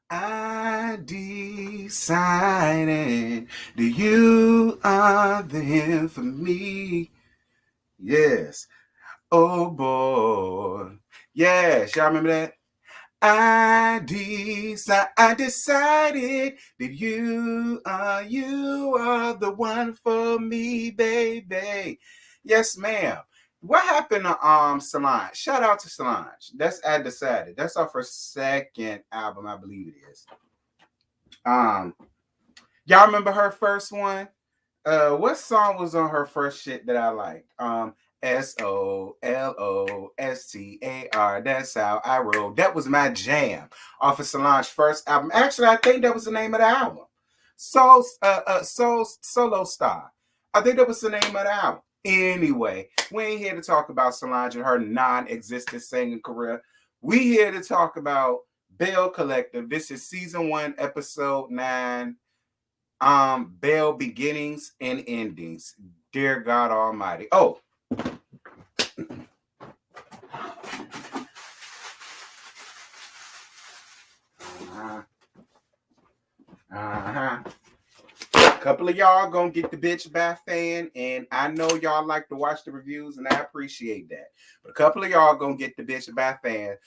I decided that you are there for me. Yes. Oh boy. Yes. Y'all remember that? I decided that you are the one for me, baby. Yes, ma'am. What happened to Solange? Shout out to Solange. That's I decided. That's off her second album, I believe it is. Um, y'all remember her first one? What song was on her first shit that I liked? SOLOSTAR. That's how I roll. That was my jam off of Solange's first album. Actually, I think that was the name of the album. Solo Star. I think that was the name of the album. Anyway, we ain't here to talk about Solange and her non-existent singing career. We here to talk about Belle Collective. This is season 1, episode 9. Belle beginnings and endings. Dear God Almighty. Oh. A couple of y'all gonna get the bitch by fan, and I know y'all like to watch the reviews, and I appreciate that. But a couple of y'all gonna get the bitch by fan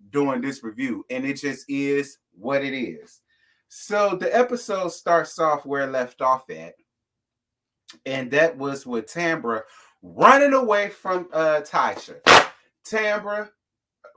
doing this review, and it just is what it is. So the episode starts off where it left off at, and that was with Tambra running away from Tysha. Tambra,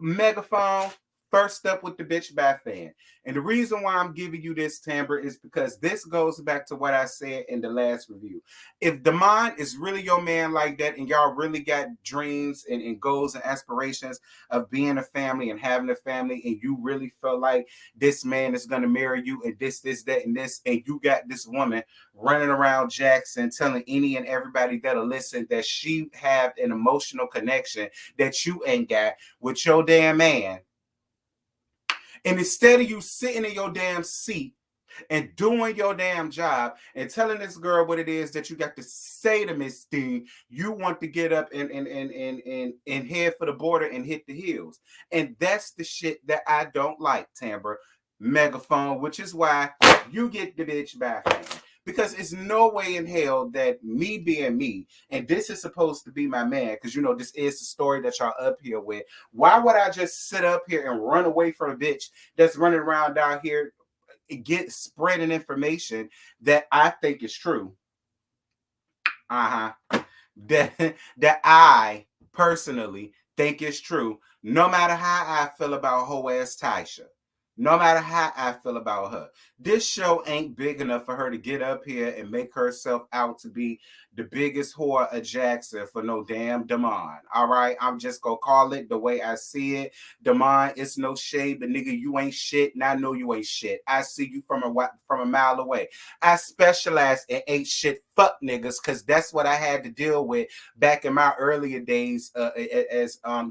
megaphone, first up with the bitch by fan. And the reason why I'm giving you this, Tambra, is because this goes back to what I said in the last review. If Damon is really your man like that, and y'all really got dreams and goals and aspirations of being a family and having a family, and you really feel like this man is going to marry you and this, that, and this, and you got this woman running around Jackson telling any and everybody that'll listen that she have an emotional connection that you ain't got with your damn man. And instead of you sitting in your damn seat and doing your damn job and telling this girl what it is that you got to say to Miss Dean, you want to get up and head for the border and hit the hills. And that's the shit that I don't like, Tambra. Megaphone, which is why you get the bitch by fan. Because it's no way in hell that me being me, and this is supposed to be my man, because you know this is the story that y'all up here with. Why would I just sit up here and run away from a bitch that's running around down here and spreading information that I think is true? That I personally think is true, no matter how I feel about hoe ass Tysha. No matter how I feel about her. This show ain't big enough for her to get up here and make herself out to be the biggest whore of Jackson for no damn Damon. All right? I'm just going to call it the way I see it. Damon, it's no shade, but nigga, you ain't shit, and I know you ain't shit. I see you from a mile away. I specialize in ain't shit fuck niggas, because that's what I had to deal with back in my earlier days as trying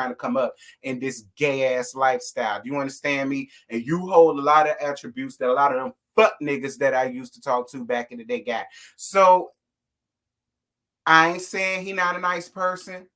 to come up in this gay ass lifestyle. Do you understand me? And you hold a lot of attributes that a lot of them fuck niggas that I used to talk to back in the day got. So I ain't saying he not a nice person.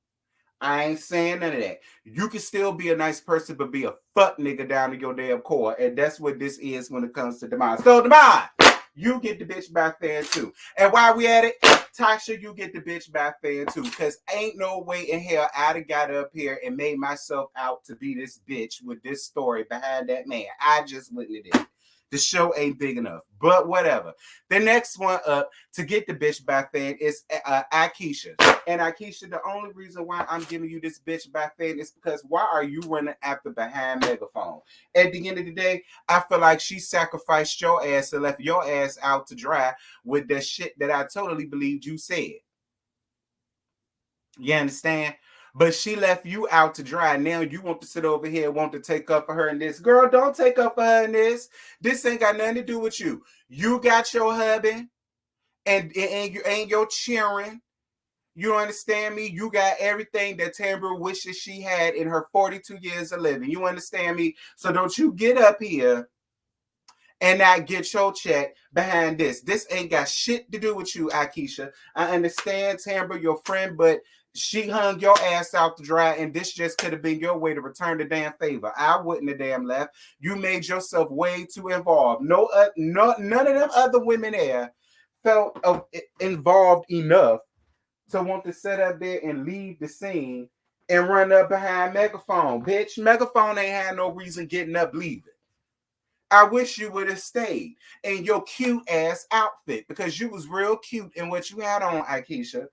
I ain't saying none of that. You can still be a nice person, but be a fuck nigga down to your damn core. And that's what this is when it comes to Demond. So Demond, you get the bitch by fan too. And while we at it, Tasha, you get the bitch by fan too. Because ain't no way in hell I'd have got up here and made myself out to be this bitch with this story behind that man. I just wouldn't have did it. The show ain't big enough, but whatever. The next one up to get the bitch by fan is Akeisha. And Akeisha, the only reason why I'm giving you this bitch by fan is because why are you running after behind megaphone? At the end of the day, I feel like she sacrificed your ass and left your ass out to dry with the shit that I totally believed you said. You understand? But she left you out to dry. Now you want to sit over here and want to take up for her in this. Girl, don't take up for her in this. This ain't got nothing to do with you. You got your hubby and your cheering. You understand me? You got everything that Tambra wishes she had in her 42 years of living. You understand me? So don't you get up here and not get your check behind this. This ain't got shit to do with you, Akeisha. I understand Tamra, your friend, but she hung your ass out to dry, and this just could have been your way to return the damn favor. I wouldn't have damn left. You made yourself way too involved. None of them other women there felt involved enough to want to sit up there and leave the scene and run up behind Megaphone. Bitch, Megaphone ain't had no reason getting up leaving. I wish you would have stayed in your cute ass outfit because you was real cute in what you had on, Akeisha.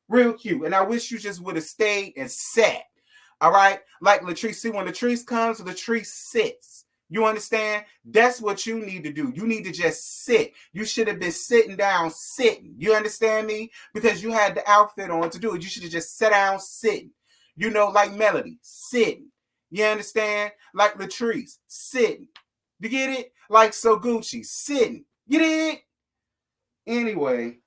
Real cute. And I wish you just would have stayed and sat. All right? Like Latrice. See, when Latrice comes, Latrice sits. You understand? That's what you need to do. You need to just sit. You should have been sitting down, sitting. You understand me? Because you had the outfit on to do it. You should have just sat down, sitting. You know, like Melody, sitting. You understand? Like Latrice, sitting. You get it? Like So Gucci, sitting. You did? Anyway,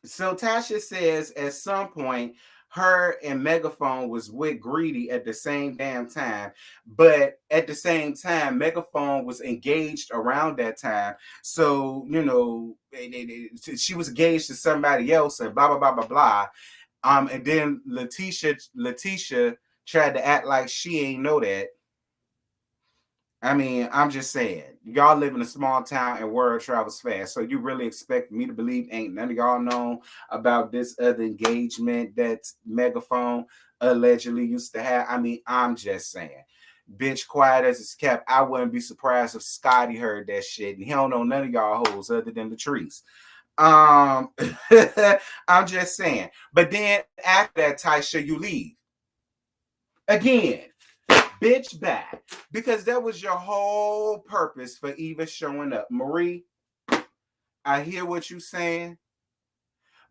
so Tasha says at some point her and Megaphone was with Greedy at the same damn time, but at the same time Megaphone was engaged around that time. So you know, she was engaged to somebody else and blah blah blah blah blah. And then Letitia tried to act like she ain't know that. I mean, I'm just saying, y'all live in a small town and word travels fast. So you really expect me to believe ain't none of y'all know about this other engagement that Megaphone allegedly used to have? I mean, I'm just saying. Bitch, quiet as it's kept. I wouldn't be surprised if Scotty heard that shit. And he don't know none of y'all hoes other than the trees. I'm just saying. But then after that, Taisha, you leave. Again. Bitch back, because that was your whole purpose for even showing up. Marie, I hear what you're saying,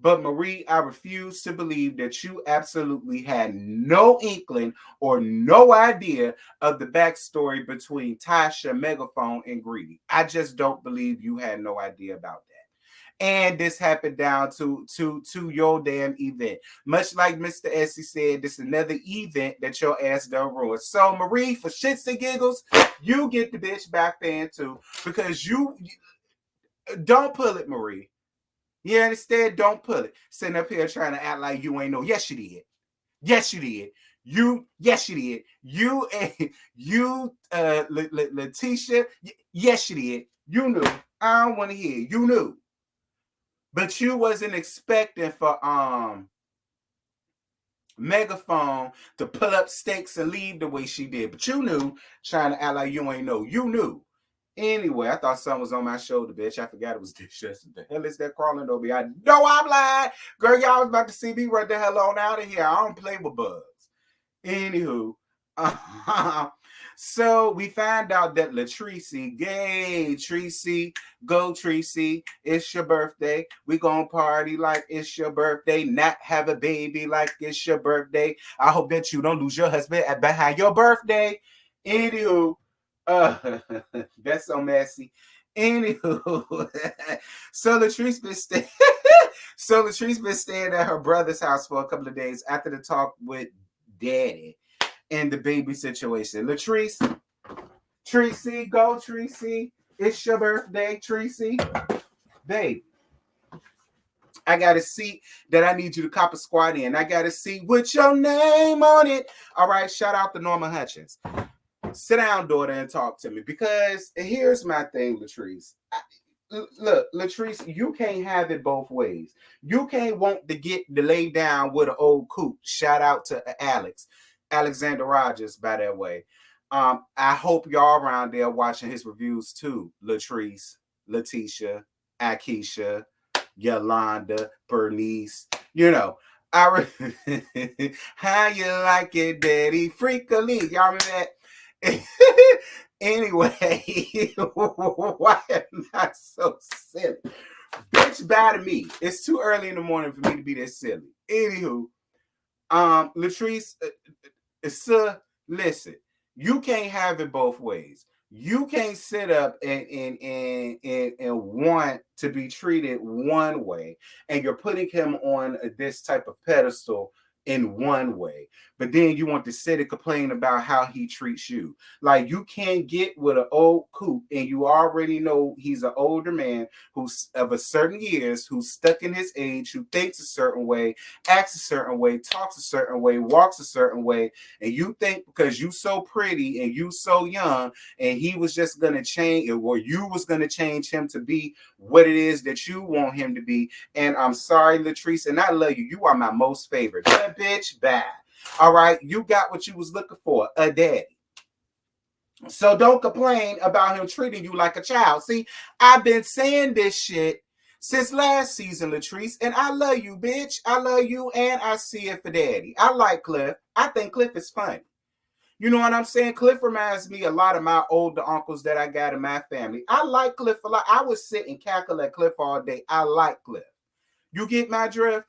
but Marie, I refuse to believe that you absolutely had no inkling or no idea of the backstory between Tasha, Megaphone, and Greedy. I just don't believe you had no idea about that. And this happened down to your damn event. Much like Mr. Essie said, this is another event that your ass done ruined. So, Marie, for shits and giggles, you get the bitch back fan too. Because you don't pull it, Marie. You understand? Don't pull it. Sitting up here trying to act like you ain't know. Yes, you did. Yes, you did. Yes, you did. Letitia, yes, you did. You knew. I don't want to hear. You knew. But you wasn't expecting for Megaphone to pull up stakes and leave the way she did. But you knew, trying to act like you ain't know. You knew. Anyway, I thought something was on my shoulder, bitch. I forgot it was this. The hell is that crawling over me? I know I'm lying. Girl, y'all was about to see me run the hell on out of here. I don't play with bugs. Anywho, so we find out that Latrice, yay, Tracy, go Tracy, it's your birthday. We gonna party like it's your birthday, not have a baby like it's your birthday. I hope that you don't lose your husband behind your birthday. Anywho, that's so messy. Anywho, so Latrice been staying at her brother's house for a couple of days after the talk with Daddy and the baby situation. Latrice, Tracy, go Tracy. It's your birthday, Tracy. Babe, I got a seat that I need you to cop a squat in. I got a seat with your name on it. All right, shout out to Norma Hutchins. Sit down, daughter, and talk to me. Because here's my thing, Latrice. Look, Latrice, you can't have it both ways. You can't want to get to lay down with an old coot. Shout out to Alexander Rogers, by that way. I hope y'all around there watching his reviews too. Latrice, Letitia, Akeisha, Yolanda, Bernice. You know, how you like it, Daddy? Freakily. Y'all remember that? Anyway, why am I so silly? Bitch, bye to me. It's too early in the morning for me to be that silly. Anywho, Latrice, listen, you can't have it both ways. You can't sit up and want to be treated one way, and you're putting him on this type of pedestal in one way, but then you want to sit and complain about how he treats you. Like, you can't get with an old coot, and you already know he's an older man who's of a certain years, who's stuck in his age, who thinks a certain way, acts a certain way, talks a certain way, walks a certain way, and you think because you so pretty and you so young, and he was just gonna change, or you was gonna change him to be what it is that you want him to be. And I'm sorry, Latrice, and I love you. You are my most favorite. But bitch, bye. All right, you got what you was looking for, a daddy. So don't complain about him treating you like a child. See, I've been saying this shit since last season, Latrice, and I love you, bitch. I love you, and I see it for daddy. I like Cliff. I think Cliff is funny. You know what I'm saying? Cliff reminds me a lot of my older uncles that I got in my family. I like Cliff a lot. I would sit and cackle at Cliff all day. I like Cliff. You get my drift?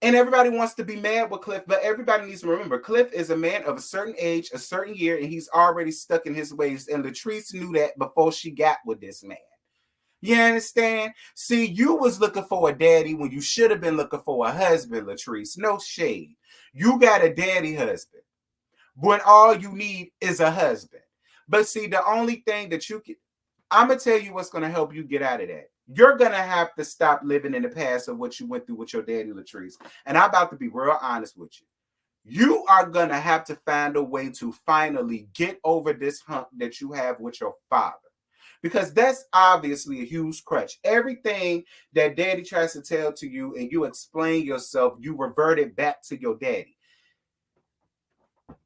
And everybody wants to be mad with Cliff, but everybody needs to remember, Cliff is a man of a certain age, a certain year, and he's already stuck in his ways. And Latrice knew that before she got with this man. You understand? See, you was looking for a daddy when you should have been looking for a husband, Latrice. No shade. You got a daddy husband when all you need is a husband. But see, the only thing that you can, I'm going to tell you what's going to help you get out of that. You're going to have to stop living in the past of what you went through with your daddy, Latrice. And I'm about to be real honest with you. You are going to have to find a way to finally get over this hump that you have with your father. Because that's obviously a huge crutch. Everything that daddy tries to tell to you and you explain yourself, you revert it back to your daddy.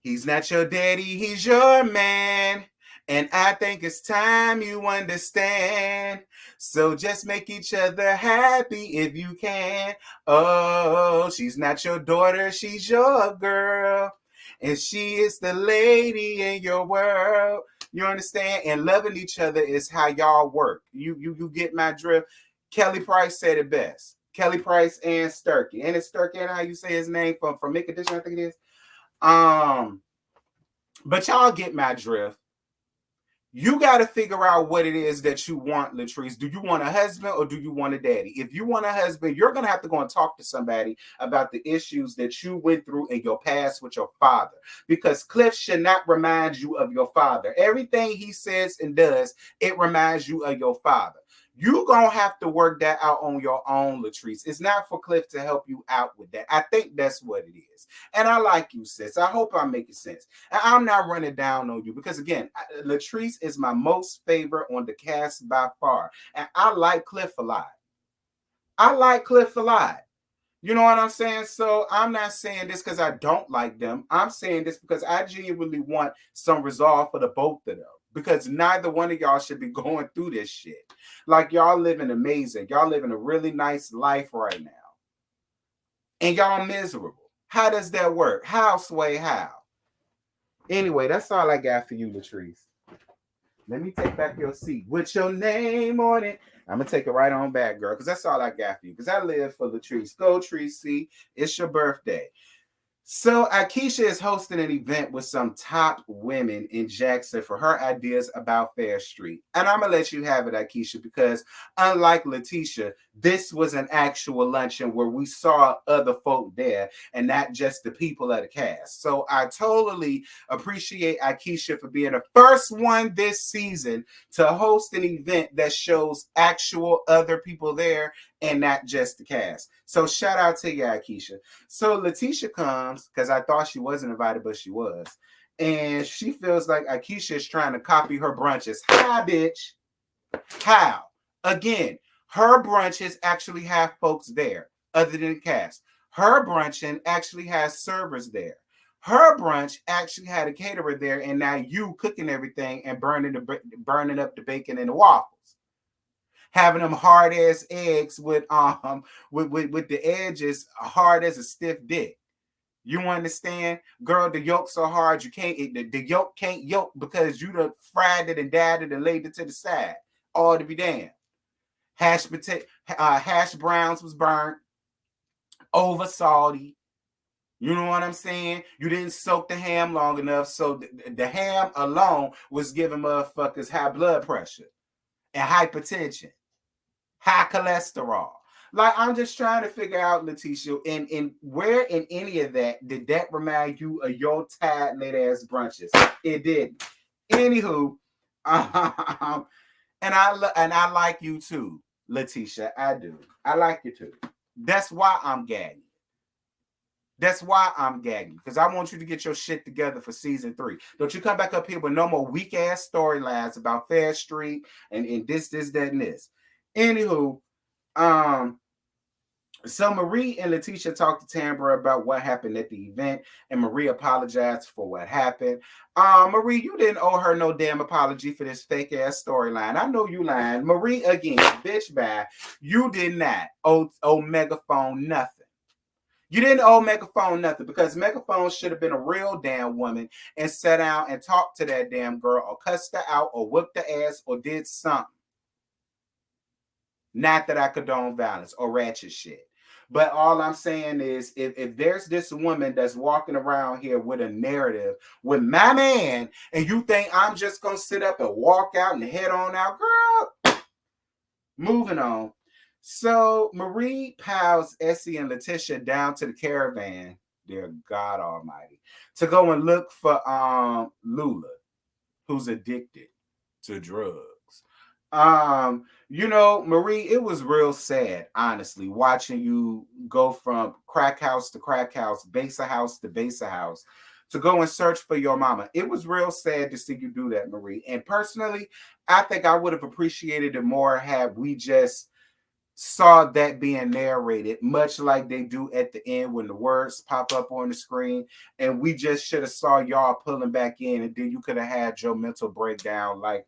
He's not your daddy, he's your man. And I think it's time you understand. So just make each other happy if you can. Oh, she's not your daughter, she's your girl. And she is the lady in your world. You understand? And loving each other is how y'all work. You get my drift. Kelly Price said it best. Kelly Price and Sturkey. And it's Sturkey, and how you say his name from Make Edition, I think it is. But y'all get my drift. You got to figure out what it is that you want, Latrice. Do you want a husband or do you want a daddy? If you want a husband, you're going to have to go and talk to somebody about the issues that you went through in your past with your father. Because Cliff should not remind you of your father. Everything he says and does, it reminds you of your father. You're going to have to work that out on your own, Latrice. It's not for Cliff to help you out with that. I think that's what it is. And I like you, sis. I hope I'm making sense. And I'm not running down on you because, again, Latrice is my most favorite on the cast by far. And I like Cliff a lot. I like Cliff a lot. You know what I'm saying? So I'm not saying this because I don't like them. I'm saying this because I genuinely want some resolve for the both of them. Because neither one of y'all should be going through this shit. Like, y'all living amazing. Y'all living a really nice life right now. And y'all miserable. How does that work? How, Sway? How? Anyway, that's all I got for you, Latrice. Let me take back your seat with your name on it. I'm going to take it right on back, girl, because that's all I got for you. Because I live for Latrice. Go, Tracy. It's your birthday. So Akeisha is hosting an event with some top women in Jackson for her ideas about Fair Street. And I'm going to let you have it, Akeisha, because unlike Letitia, this was an actual luncheon where we saw other folk there and not just the people of the cast. So I totally appreciate Akeisha for being the first one this season to host an event that shows actual other people there and not just the cast. So shout out to you, Akeisha. So Letitia comes, because I thought she wasn't invited, but she was. And she feels like Akeisha is trying to copy her brunches. Hi, bitch. How? Again, her brunches actually have folks there other than the cast. Her brunching actually has servers there. Her brunch actually had a caterer there, and now you cooking everything and burning up the bacon and the waffles. Having them hard ass eggs with the edges hard as a stiff dick. You understand? Girl, the yolk's so hard you can't eat the yolk can't yolk because you done fried it and dyed it and laid it to the side. All to be damned. Hash browns was burnt, over salty. You know what I'm saying? You didn't soak the ham long enough, so the ham alone was giving motherfuckers high blood pressure and hypertension. High cholesterol. Like, I'm just trying to figure out, Letitia, and where in any of that did that remind you of your tired late ass brunches? It didn't. Anywho, and I like you too, Letitia. I do. I like you too. That's why I'm gagging. That's why I'm gagging, because I want you to get your shit together for season 3. Don't you come back up here with no more weak ass storylines about Fair Street and this, that, and this. Anywho, um, so Marie and Letitia talked to Tambra about what happened at the event, and Marie apologized for what happened. Marie, you didn't owe her no damn apology for this fake ass storyline. I know you lying. Marie, again, bitch, bye. You did not owe Megaphone nothing. You didn't owe Megaphone nothing, because Megaphone should have been a real damn woman and sat down and talked to that damn girl, or cussed her out, or whooped her ass, or did something. Not that I condone violence or ratchet shit. But all I'm saying is, if there's this woman that's walking around here with a narrative with my man, and you think I'm just going to sit up and walk out and head on out, girl, moving on. So Marie piles Essie and Letitia down to the caravan, dear God Almighty, to go and look for Lula, who's addicted to drugs. Marie, it was real sad, honestly, watching you go from crack house to crack house, base house to base house, to go and search for your mama. It was real sad to see you do that, Marie. And personally, I think I would have appreciated it more had we just saw that being narrated, much like they do at the end when the words pop up on the screen, and we just should have saw y'all pulling back in, and then you could have had your mental breakdown like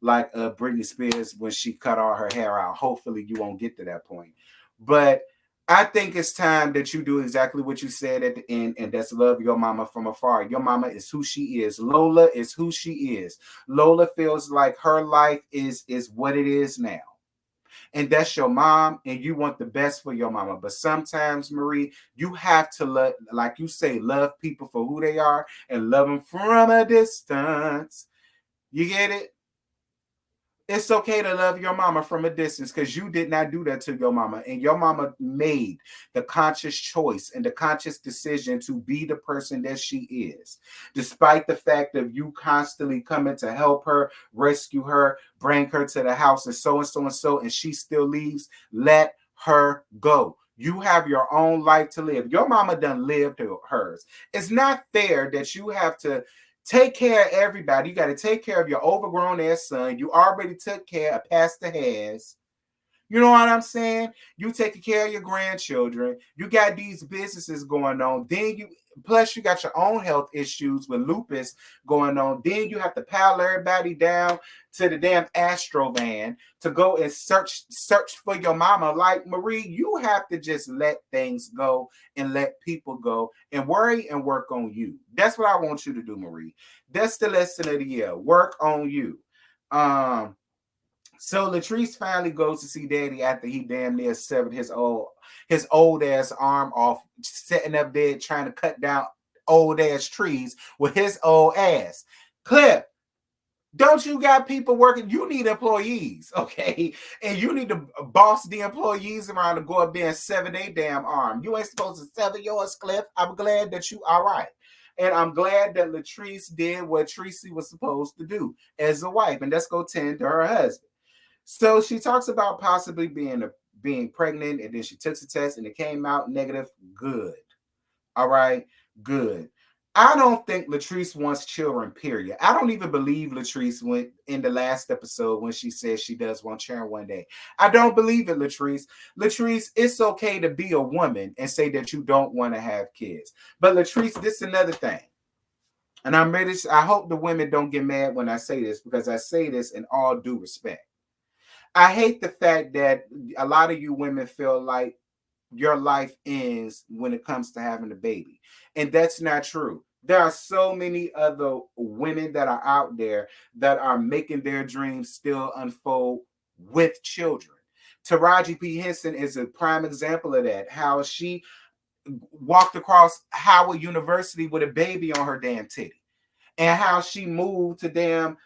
Britney Spears when she cut all her hair out. Hopefully you won't get to that point. But I think it's time that you do exactly what you said at the end, and that's love your mama from afar. Your mama is who she is. Lola is who she is. Lola feels like her life is what it is now. And that's your mom, and you want the best for your mama. But sometimes, Marie, you have to like you say, love people for who they are and love them from a distance. You get it? It's okay to love your mama from a distance, because you did not do that to your mama. And your mama made the conscious choice and the conscious decision to be the person that she is. Despite the fact of you constantly coming to help her, rescue her, bring her to the house, and so and so and so, and she still leaves, let her go. You have your own life to live. Your mama done lived hers. It's not fair that you have to take care of everybody. You got to take care of your overgrown ass son. You already took care of Pastor Has. You know what I'm saying? You taking care of your grandchildren. You got these businesses going on. Then plus you got your own health issues with lupus going on. Then you have to pile everybody down to the damn Astro van to go and search for your mama. Like, Marie, you have to just let things go and let people go and worry and work on you. That's what I want you to do, Marie. That's the lesson of the year. Work on you. So Latrice finally goes to see Daddy after he damn near severed his old ass arm off, sitting up there trying to cut down old ass trees with his old ass. Cliff, don't you got people working? You need employees, okay? And you need to boss the employees around to go up there and sever their damn arm. You ain't supposed to sever yours, Cliff. I'm glad that you all right. And I'm glad that Latrice did what Tracy was supposed to do as a wife, and let's go tend to her husband. So she talks about possibly being pregnant, and then she took the test and it came out negative. Good. All right. Good. I don't think Latrice wants children, period. I don't even believe Latrice went in the last episode when she said she does want children one day. I don't believe it, Latrice. Latrice, it's okay to be a woman and say that you don't want to have kids. But Latrice, this is another thing. And I hope the women don't get mad when I say this, because I say this in all due respect. I hate the fact that a lot of you women feel like your life ends when it comes to having a baby. And that's not true. There are so many other women that are out there that are making their dreams still unfold with children. Taraji P. Henson is a prime example of that. How she walked across Howard University with a baby on her damn titty. And how she moved to damn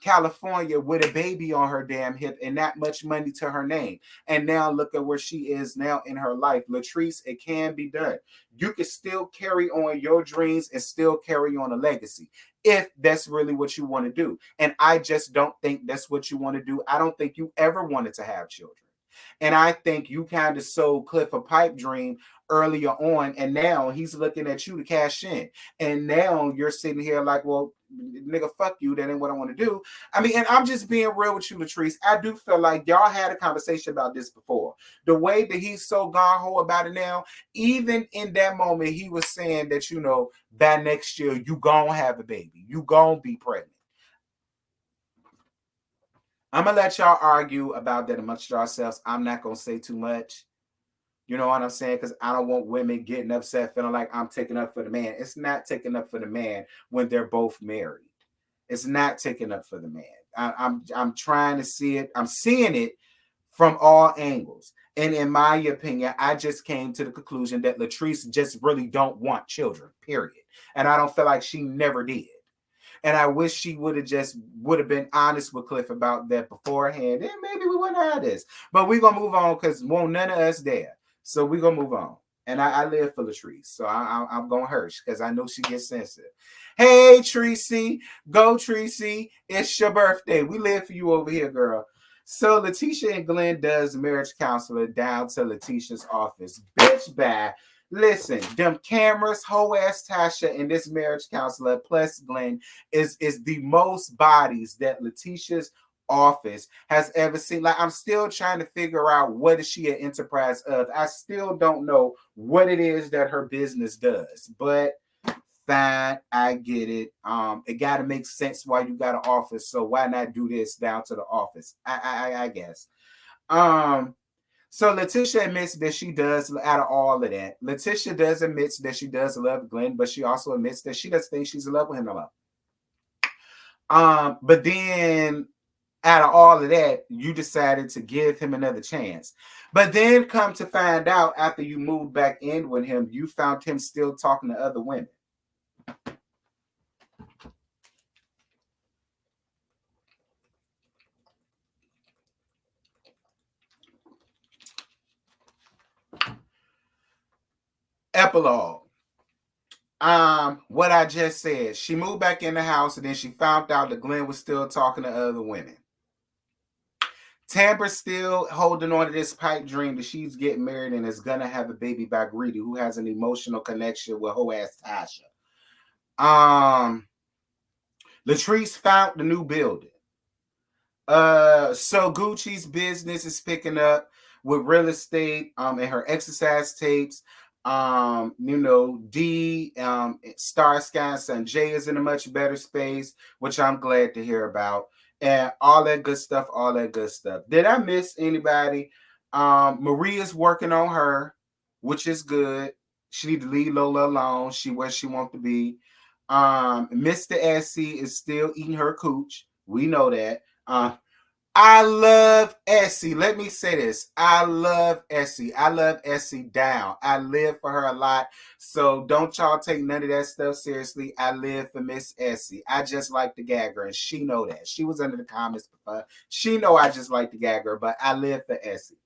California with a baby on her damn hip and that much money to her name. And now look at where she is now in her life. Latrice, it can be done. You can still carry on your dreams and still carry on a legacy if that's really what you want to do. And I just don't think that's what you want to do. I don't think you ever wanted to have children. And I think you kind of sold Cliff a pipe dream earlier on, and now he's looking at you to cash in. And now you're sitting here like, well, nigga, fuck you. That ain't what I want to do. I mean, and I'm just being real with you, Latrice. I do feel like y'all had a conversation about this before. The way that he's so gung-ho about it now, even in that moment, he was saying that, you know, by next year, you gonna have a baby. You gonna be pregnant. I'm gonna let y'all argue about that amongst yourselves. I'm not gonna say too much. You know what I'm saying? Because I don't want women getting upset, feeling like I'm taking up for the man. It's not taking up for the man when they're both married. It's not taking up for the man. I'm trying to see it. I'm seeing it from all angles. And in my opinion, I just came to the conclusion that Latrice just really don't want children, period. And I don't feel like she never did. And I wish she would have been honest with Cliff about that beforehand. And maybe we wouldn't have this. But we're gonna move on because won't none of us there. So we're gonna move on. And I live for Latrice. So I'm gonna hurt because I know she gets sensitive. Hey Tracy, go Tracy. It's your birthday. We live for you over here, girl. So Letitia and Glenn does marriage counselor down to Letitia's office. Bitch bye. Listen, them cameras, whole ass Tasha and this marriage counselor plus Glenn is the most bodies that Letitia's office has ever seen. Like, I'm still trying to figure out what is she an enterprise of. I still don't know what it is that her business does, but fine, I get it. It got to make sense why you got an office, so why not do this down to the office? I guess. So Letitia admits that she does, out of all of that, Letitia does admit that she does love Glenn, but she also admits that she doesn't think she's in love with him no more. But then out of all of that, you decided to give him another chance. But then come to find out after you moved back in with him, you found him still talking to other women. Epilogue. What I just said. She moved back in the house and then she found out that Glenn was still talking to other women. Tamber's still holding on to this pipe dream that she's getting married and is gonna have a baby by Greedy, who has an emotional connection with her ass Tasha. Latrice found the new building. So Gucci's business is picking up with real estate, and her exercise tapes. D, Star Sky and Sun Jay is in a much better space, which I'm glad to hear about. And all that good stuff, all that good stuff. Did I miss anybody? Maria's working on her, which is good. She need to leave Lola alone. She where she wants to be. Mr. Essie is still eating her cooch. We know that. I love Essie. Let me say this. I love Essie. I love Essie down. I live for her a lot. So don't y'all take none of that stuff seriously. I live for Miss Essie. I just like to gag her, and she know that. She was under the comments before. She know I just like to gag her, but I live for Essie.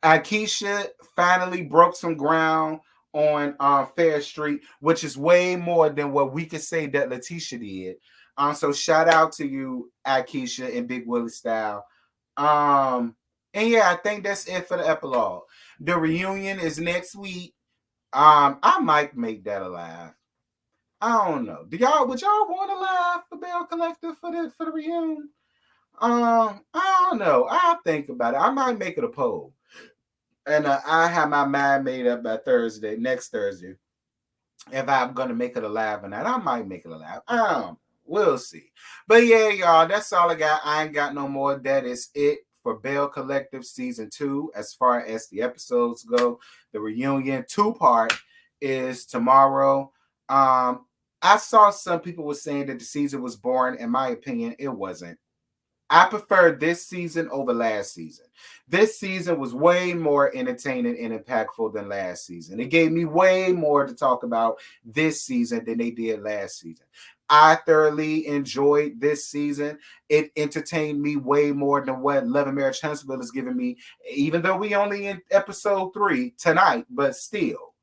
Akeisha finally broke some ground on Fair Street, which is way more than what we could say that Letitia did. So shout out to you, Akeisha and Big Willie style. And yeah, I think that's it for the epilogue. The reunion is next week. I might make that a live. I don't know. Would y'all want a live for Belle Collective for the reunion? I don't know. I'll think about it. I might make it a poll. And I have my mind made up by next Thursday. If I'm gonna make it a live or not, I might make it a live. We'll see. But yeah, y'all, that's all I got. I ain't got no more. That is it for Belle Collective Season 2. As far as the episodes go, the reunion 2-part is tomorrow. I saw some people were saying that the season was boring. In my opinion, it wasn't. I preferred this season over last season. This season was way more entertaining and impactful than last season. It gave me way more to talk about this season than they did last season. I thoroughly enjoyed this season. It entertained me way more than what Love and Marriage Huntsville is giving me, even though we only in episode 3 tonight, but still.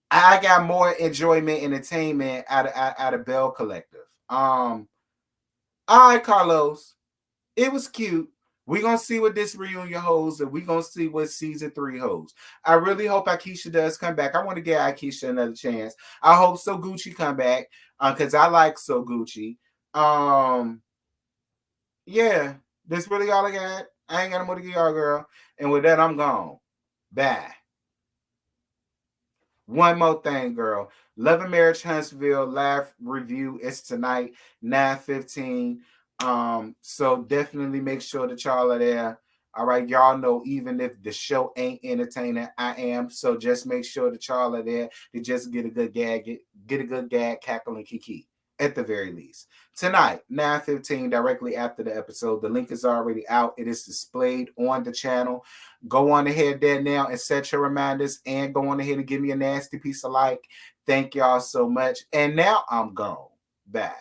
I got more enjoyment and entertainment out of Belle Collective. All right, Carlos. It was cute. We're gonna see what this reunion holds, and we're gonna see what season 3 holds. I really hope Akeisha does come back. I want to give Akeisha another chance. I hope So Gucci come back because I like So Gucci. Yeah, that's really all I got. I ain't got no more to give y'all, girl. And with that, I'm gone. Bye. One more thing, girl. Love and Marriage Huntsville live review is tonight, 9:15. So definitely make sure that y'all are there. All right, y'all know even if the show ain't entertaining, I am. So just make sure that y'all are there to just get a good gag, get a good gag, cackle, and kiki at the very least. Tonight, 9:15, directly after the episode. The link is already out. It is displayed on the channel. Go on ahead there now and set your reminders and go on ahead and give me a nasty piece of like. Thank y'all so much. And now I'm gone. Bye.